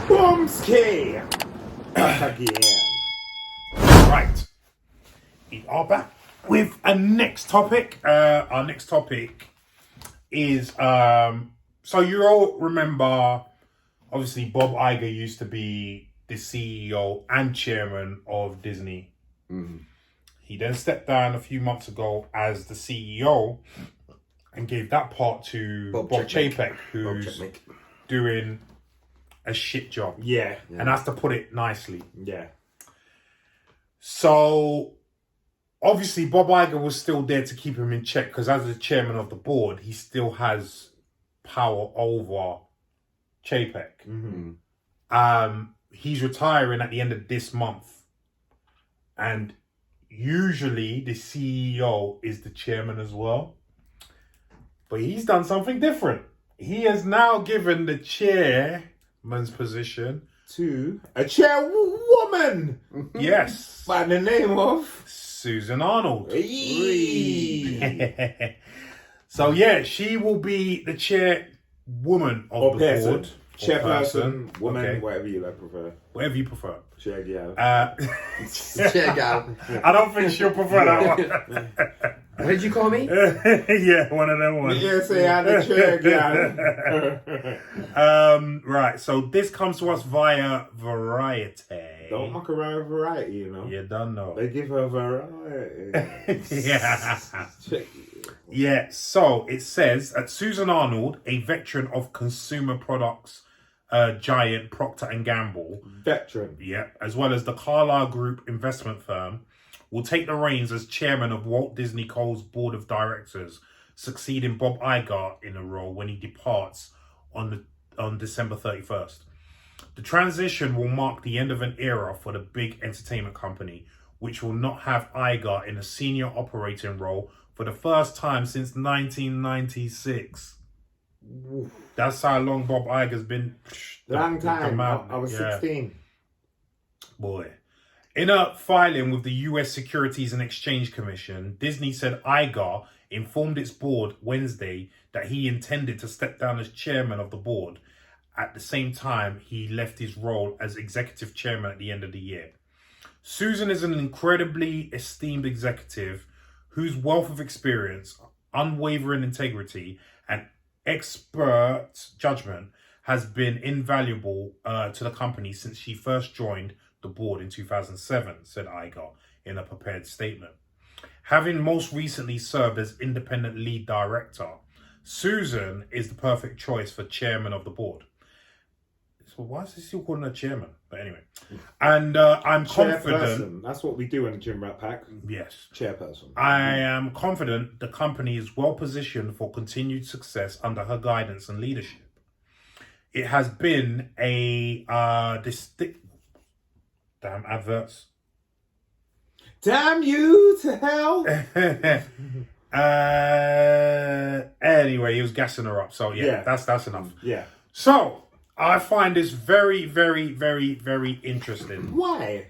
Boomski! Back again. Right. We are back with a next topic. Our next topic is so you all remember, obviously Bob Iger used to be the CEO and chairman of Disney. Mm. He then stepped down a few months ago as the CEO and gave that part to Bob Chapek, who's doing a shit job. Yeah. And that's to put it nicely. Yeah. So obviously Bob Iger was still there to keep him in check because as the chairman of the board, he still has power over Chapek. Mm-hmm. He's retiring at the end of this month. And usually the CEO is the chairman as well. But he's done something different. He has now given the chairman's position to a chairwoman. Yes. By the name of Susan Arnold. Hey. So yeah, she will be the chairwoman of the board. Chairperson, woman, okay. Whatever you like prefer. Whatever you prefer. Chair gal. Chair gal. I don't think she'll prefer that one. What did you call me? Yeah, one of them ones. Yeah, say I'm the chair gal. Right, so this comes to us via Variety. Don't muck around with Variety, you know. You don't know. They give her variety. Yeah. Yeah, so it says that Susan Arnold, a veteran of consumer products giant Procter & Gamble, Veteran. yeah, as well as the Carlyle Group investment firm, will take the reins as chairman of Walt Disney Co.'s board of directors, succeeding Bob Iger in the role when he departs on December 31st. The transition will mark the end of an era for the big entertainment company, which will not have Iger in a senior operating role for the first time since 1996. Oof. That's how long Bob Iger's been. Long time. I was 16. Boy. In a filing with the US Securities and Exchange Commission, Disney said Iger informed its board Wednesday that he intended to step down as chairman of the board. At the same time, he left his role as executive chairman at the end of the year. Susan is an incredibly esteemed executive whose wealth of experience, unwavering integrity, and expert judgment has been invaluable to the company since she first joined the board in 2007, said Iger in a prepared statement. Having most recently served as independent lead director, Susan is the perfect choice for chairman of the board. So why is he still calling her chairman? But anyway, and I'm confident. That's what we do in the Gym Rat Pack. Yes. Chairperson. I am confident the company is well positioned for continued success under her guidance and leadership. It has been a distinct... Damn adverts. Damn you to hell. Anyway, he was gassing her up. So yeah. That's enough. Yeah. So I find this very, very, very, very interesting. Why?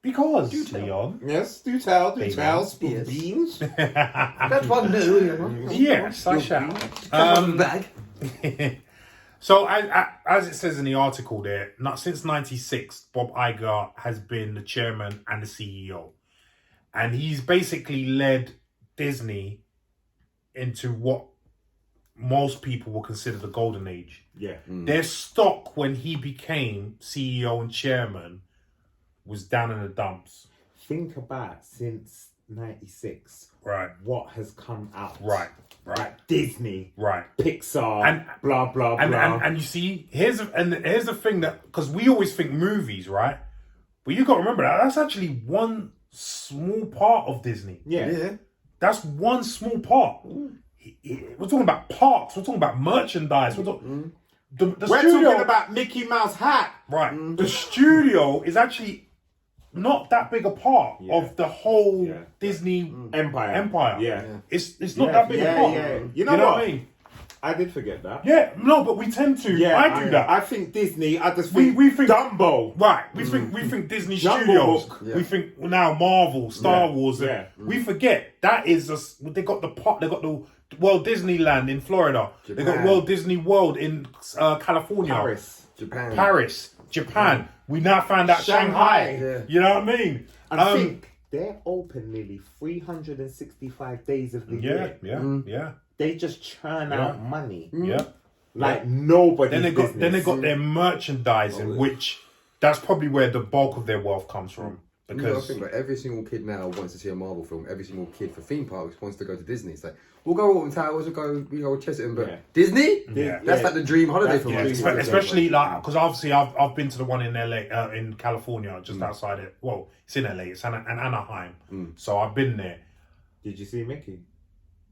Because, Do tell. Leon. Yes, do tell, spoon Yes. beans. That's one new, you know. Yes, I shall. Bag. So, as it says in the article there, not since '96, Bob Iger has been the chairman and the CEO. And he's basically led Disney into what most people will consider the golden age. Yeah. Their stock, when he became CEO and chairman, was down in the dumps. Think about since 96. Right. What has come out. Right. Like Disney. Right. Pixar. And blah, blah, blah. And you see, here's the thing that, because we always think movies, right? But you got to remember that's actually one small part of Disney. Yeah. That's one small part. We're talking about parks. We're talking about merchandise. We're talking We're studio, talking about Mickey Mouse hat. right? The studio is actually not that big a part of the whole Disney Empire. empire. Yeah. It's not that big a part. Yeah. You know what I mean? I did forget that. Yeah, no, but we tend to. Yeah, I do that. I think Disney. I just We- think we think- Dumbo. Right, we think Disney Jungle Studios. Book. Yeah. We think now Marvel, Star Wars. Yeah. We forget that is they got the pot. They got the World Disneyland in Florida. They got Japan. World Disney World in California, Paris. Japan. We now found out Shanghai. Yeah. You know what I mean? And I think they're open nearly 365 days of the yeah, year. yeah. They just churn out money Yeah. like nobody. Then they got their merchandising, which that's probably where the bulk of their wealth comes from. I Because think like every single kid now wants to see a Marvel film. Every single kid for theme parks wants to go to Disney. It's like we'll go Alton Towers, we go Chesterton, but Disney, Yeah. that's like the dream holiday That's for the most dream. people. especially like because obviously I've been to the one in LA, in California, just outside it. Well, it's in LA, it's in Anaheim. So I've been there. Did you see Mickey?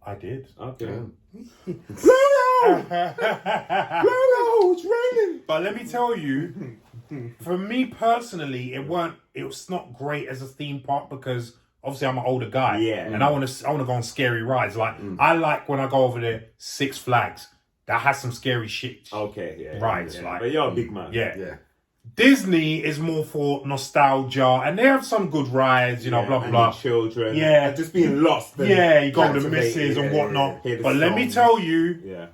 I did. Okay. But It's raining. let me tell you, for me personally, it was not great as a theme park because obviously I'm an older guy, and I want to go on scary rides. Like I like when I go over there, Six Flags that has some scary shit. Okay, yeah. Rides, yeah. like- But you're a big man. Yeah. Disney is more for nostalgia, and they have some good rides, blah blah and blah. your children. Yeah. And just being lost. And Yeah, you go with the captivated, misses and whatnot. hear the But let me songs. tell you, Yeah.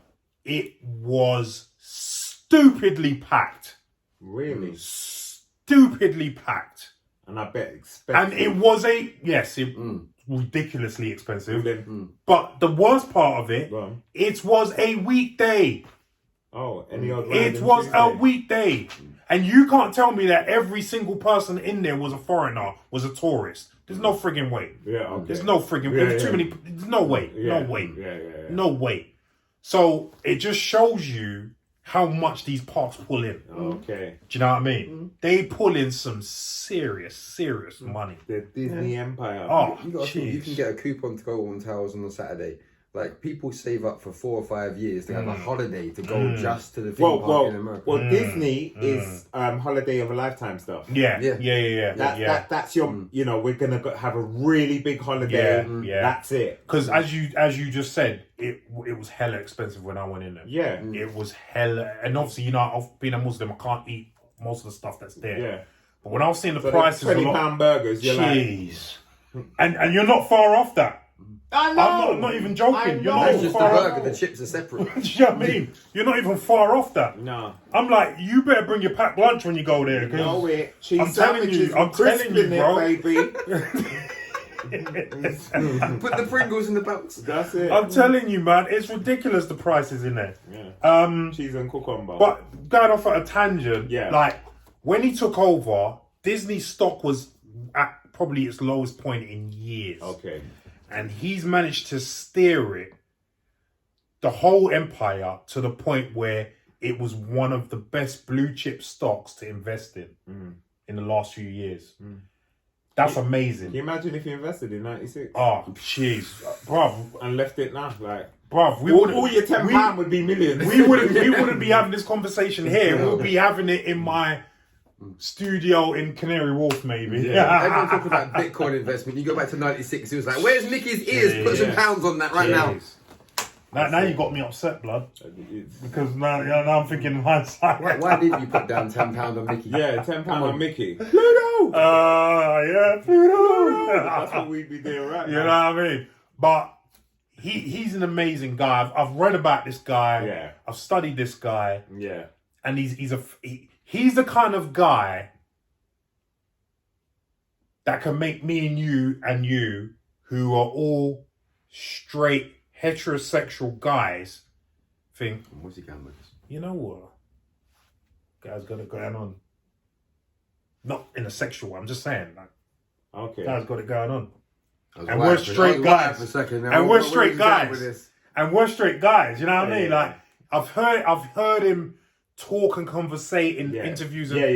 it was stupidly Really? stupidly packed. And I bet expensive. And it was ridiculously expensive. Then- But the worst part of it, Go on. it was a weekday. Oh, any old It random was a Tuesday? weekday. And you can't tell me that every single person in there was a foreigner, was a tourist. There's no frigging way. Yeah, okay. There's no frigging Yeah, there's too many. There's no way. Yeah. No way. Yeah. No way. So it just shows you how much these parks pull in. Okay. Do you know what I mean? They pull in some serious money. The Disney Empire. Oh, You got you jeez. can get a coupon to go on Towers on a Saturday. Like people save up for 4 or 5 years to have a holiday to go just to the theme park in America. Well, Disney is holiday of a lifetime stuff. Yeah. That's your, we're going to have a really big holiday. Yeah. That's it. Because as you just said, it was hella expensive when I went in there. Yeah. It was hella, and obviously being a Muslim, I can't eat most of the stuff that's there. Yeah. But when I was seeing the So prices, the £20 burgers, you're like, jeez, and you're not far off that. I know. I'm not even joking. I You're know. not It's even just the far off. burger, the chips are separate. Do you know what I mean? You're not even far off that. No. I'm like, you better bring your packed lunch when you go there. 'cause No way. Cheese I'm telling you, sandwiches I'm with crisp telling you, in it, bro. baby. Put the Pringles in the box. That's it. I'm telling you, man, it's ridiculous the prices in there. Yeah. Cheese and cucumber. But going off at a tangent, Yeah. like when he took over, Disney's stock was at probably its lowest point in years. Okay. And he's managed to steer it, the whole empire, to the point where it was one of the best blue chip stocks to invest in the last few years. That's amazing. Can you imagine if you invested in 96? Oh, jeez, bruv, And left it now? Like, we all wouldn't. your £10 would be millions. We wouldn't be having this conversation here. We'll be having it in my studio in Canary Wharf, maybe. Everyone talking about Bitcoin investment. You go back to 96, it was like, where's Mickey's ears? Put some pounds on that right now. Now you got me upset, blood. Because now I'm thinking in hindsight. Why did you put down £10 on Mickey? Yeah, £10 on Mickey. Pluto! Yeah, Pluto! That's what we'd be doing right You now. know what I mean? But he's an amazing guy. I've read about this guy. Yeah. I've studied this guy. Yeah. And he's the kind of guy that can make me and you, who are all straight heterosexual guys, think, What's he going with this? you know what? Guy's got it going on. Not in a sexual way, I'm just saying, like, Okay. guy's got it going on. I was And wired we're for- straight I was wired guys. for a second now. And we're Where is straight he going guys. with this? And we're straight guys, you know what I mean? Yeah. Like, I've heard him talk and conversate in Yeah. interviews. Yeah.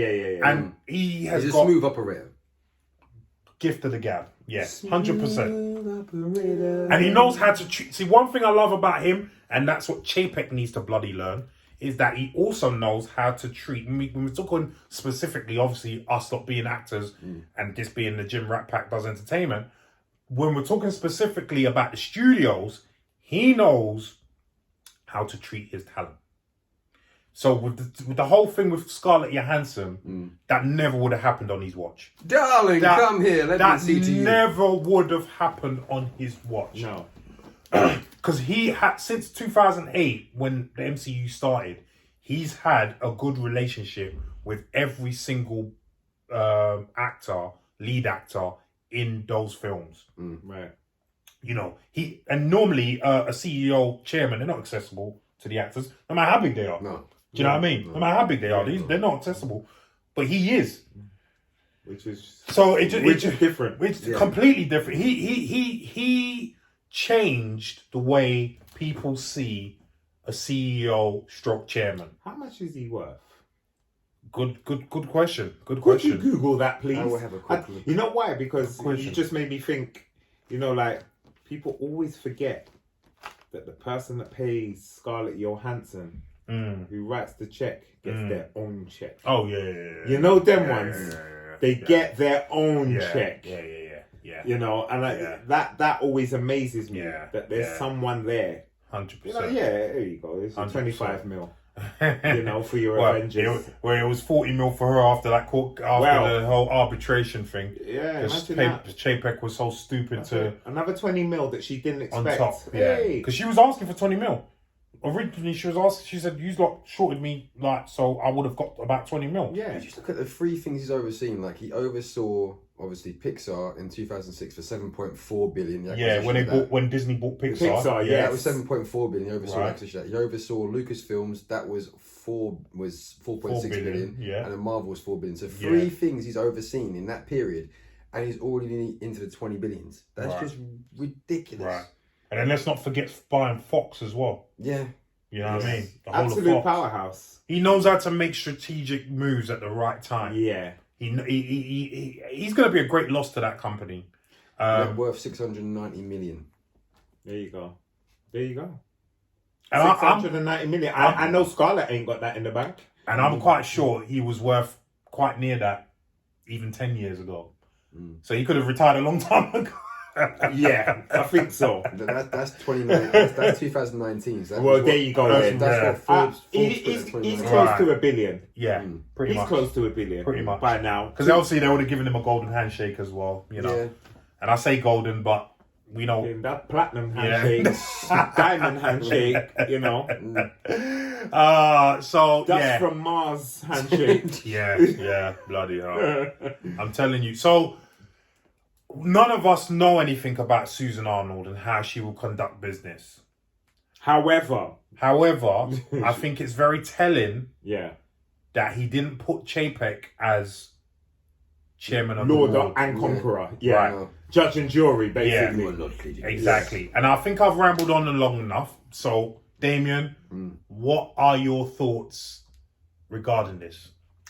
And he has He's a got smooth operator. gift of the gab. Yes, 100%. And he knows how to treat. See, one thing I love about him, and that's what Chapek needs to bloody learn, is that he also knows how to treat. When we're talking specifically, obviously, us not being actors and this being the Jim Rat Pack does entertainment. When we're talking specifically about the studios, he knows how to treat his talent. So with the whole thing with Scarlett Johansson, that never would have happened on his watch. Darling, come here. Let me see to That you. never would have happened on his watch. No. Because he had, since 2008, when the MCU started, he's had a good relationship with every single lead actor in those films. Right. You know, normally a CEO, chairman, they're not accessible to the actors, no matter how big they are. No. Do you know what I mean? No matter how big they are, they're not accessible. But he is. Which is different. Which is completely different. He changed the way people see a CEO stroke chairman. How much is he worth? Good question. Good Could question. you Google that, please? I will have a quick look. You know why? Because Good you question. just made me think, you know, like, people always forget that the person that pays Scarlett Johansson, who writes the check, gets their own check. Oh, yeah. You know them ones? They get their own check. Yeah. You know, and that always amazes me, that there's someone there. 100%. You know, there you go. It's 25 mil. You know, for your Well, Avengers. it was 40 mil for her after that the whole arbitration thing. Yeah, Because imagine that. Chapek was so stupid to Another 20 mil that she didn't on expect. top. Yeah, because she was asking for 20 mil. Originally, she said, "You lot shorted me, like, so I would have got about 20 mil." Yeah. Just look at the three things he's overseen. Like, he oversaw, obviously, Pixar in 2006 for 7.4 billion. Yeah, when Disney bought Pixar. Pixar, Yeah, that was 7.4 billion. He oversaw Right. acquisition. He oversaw Lucasfilms. That was 4.6 billion. Yeah. And then Marvel was 4 billion. So three things he's overseen in that period, and he's already into the 20 billions. That's just ridiculous. Right. And then let's not forget buying Fox as well. Yeah. You know what I mean? The whole of Absolute Fox. powerhouse. He knows how to make strategic moves at the right time. Yeah. He's going to be a great loss to that company. Net worth 690 million. There you go. And 690 million. I know Scarlett ain't got that in the bank. And I'm quite sure he was worth quite near that even 10 years ago. So he could have retired a long time ago. Yeah, I think so. That's 29. That's 2019. So Well, there you go. Then. That's what Forbes He's put at 29. close to $1 billion. Yeah, pretty He's much. close to $1 billion. Pretty much. By now. Because obviously they would have given him a golden handshake as well, you know. Yeah. And I say golden, but we know. That platinum handshake, diamond handshake, you know. That's from Mars handshake. Yeah, bloody hell. I'm telling you. So, none of us know anything about Susan Arnold and how she will conduct business. However, I think it's very telling that he didn't put Chapek as chairman of Lord the board. and Conqueror. Yeah. Right. Judge and jury, basically. Exactly. And I think I've rambled on long enough. So, Damien, what are your thoughts regarding this?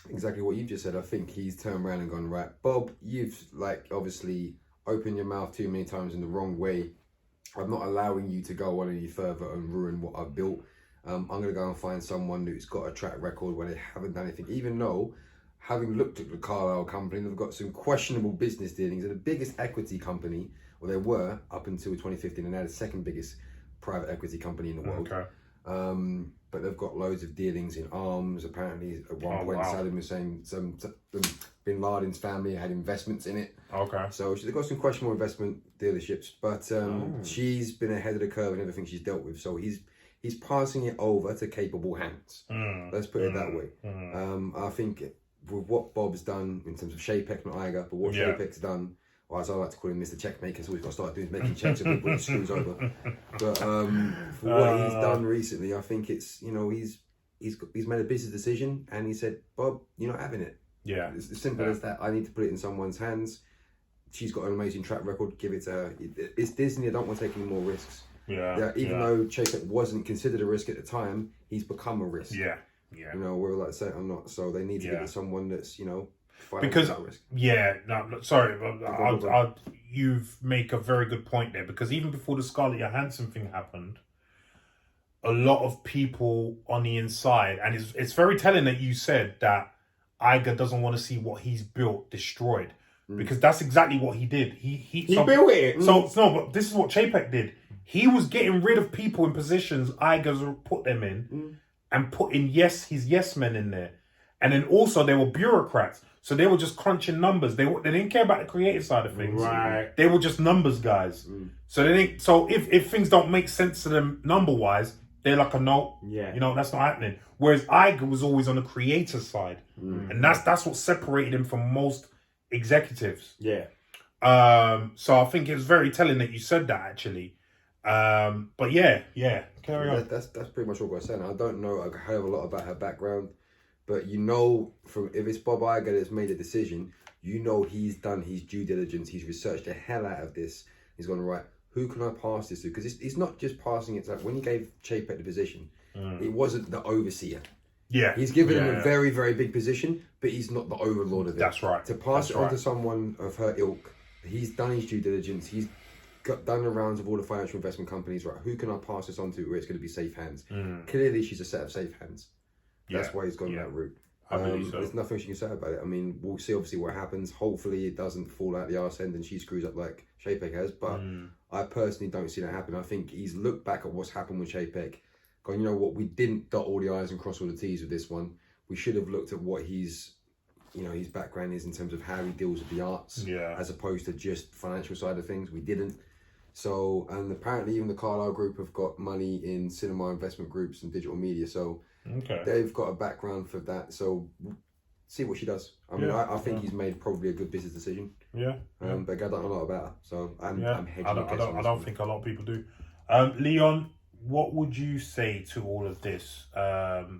Exactly what you've just said. I think he's turned around and gone, right, Bob, you've obviously opened your mouth too many times in the wrong way. I'm not allowing you to go on any further and ruin what I've built. I'm going to go and find someone who's got a track record where they haven't done anything, even though, having looked at the Carlyle company, they've got some questionable business dealings. They're the biggest equity company, or they were up until 2015, and they're the second biggest private equity company in the world. Okay. But they've got loads of dealings in arms. Apparently, at one point, Saddam was saying some Bin Laden's family had investments in it. Okay. So they've got some questionable investment dealerships. But she's been ahead of the curve in everything she's dealt with. So he's passing it over to capable hands. Let's put it that way. I think with what Bob's done in terms of Chapek, not Iger, but what Chapek's done, or as I like to call him, Mr. Checkmaker, so we've got to start doing is making checks and putting screws over. But for what he's done recently, I think it's, he's made a business decision and he said, Bob, you're not having it. Yeah. It's as simple as that. I need to put it in someone's hands. She's got an amazing track record. Give it to her. It's Disney. I don't want to take any more risks. Even though Chapek wasn't considered a risk at the time, he's become a risk. Yeah. Whether like say it or not. So they need to give it to someone that's, because risk. Sorry, but you've make a very good point there, because even before the Scarlett Johansson thing happened, a lot of people on the inside, and it's very telling that you said that Iger doesn't want to see what he's built destroyed, because that's exactly what he did. He built it. So no, but this is what Chapek did. He was getting rid of people in positions Iger's put them in and putting his yes men in there. And then also they were bureaucrats. So they were just crunching numbers. They didn't care about the creative side of things. Right. They were just numbers guys. So they didn't. So if things don't make sense to them number wise, they're like a no. Yeah. You know, that's not happening. Whereas Iger was always on the creator side, and that's what separated him from most executives. Yeah. So I think it's very telling that you said that actually. But yeah, carry on. That's pretty much all I said. I don't know a hell of a lot about her background, but you know, from if it's Bob Iger that's made a decision, you know he's done his due diligence. He's researched the hell out of this. He's gone, right, who can I pass this to? Because it's not just passing it to, like, when he gave Chapek the position, it wasn't the overseer. Yeah. He's given him a very, very big position, but he's not the overlord of it. That's right. To pass it on to someone of her ilk, he's done his due diligence. He's done the rounds of all the financial investment companies. Right, who can I pass this on to where it's going to be safe hands? Clearly, she's a set of safe hands. That's why he's gone that route. I believe so. There's nothing she can say about it. I mean, we'll see obviously what happens. Hopefully it doesn't fall out the arse end and she screws up like Chapek has, but I personally don't see that happen. I think he's looked back at what's happened with Chapek, gone, you know what, we didn't dot all the I's and cross all the T's with this one. We should have looked at what his background is in terms of how he deals with the arts, as opposed to just financial side of things. We didn't. So, and apparently even the Carlyle Group have got money in cinema investment groups and digital media. So they've got a background for that. So see what she does. I mean, I think he's made probably a good business decision. But I don't know a lot about her. So I'm hedging. I don't think a lot of people do. Leon, what would you say to all of this? What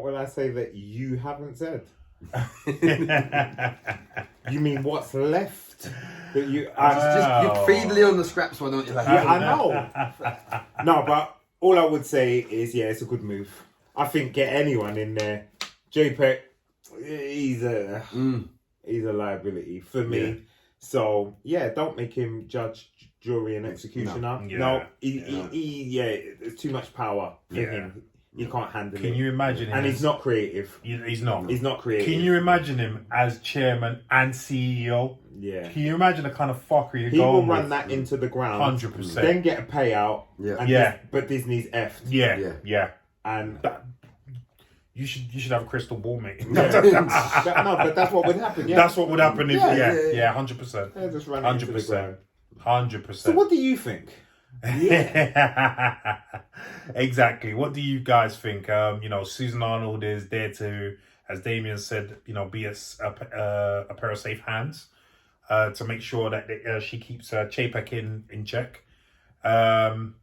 will I say that you haven't said? You mean what's left? That you you feed Leon the scraps, why don't you? Like, I know. No, but all I would say is, it's a good move. I think get anyone in there. JPEG, he's a liability for me. So don't make him judge, jury, and executioner. It's too much power for him. You can't handle it. Can you imagine him? And he's not creative. He's not. He's not creative. Can you imagine him as chairman and CEO? Yeah. Can you imagine the kind of fuckery he will run that into the ground. 100%. Then get a payout. But Disney's effed. Yeah. And you should have a crystal ball, mate. No, but that's what would happen. Yeah. That's what would happen if 100%. Yeah, just run into the ground. 100%. So what do you think? Exactly. What do you guys think? Susan Arnold is there to, as Damien said, be a pair of safe hands to make sure that she keeps Chapek in check. And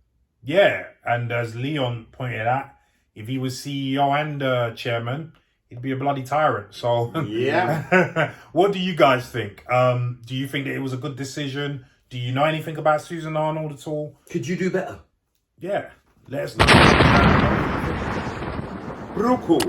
as Leon pointed out, if he was CEO and chairman, he'd be a bloody tyrant. So what do you guys think? Do you think that it was a good decision? Do you know anything about Susan Arnold at all? Could you do better? Yeah, let us know. Real cool.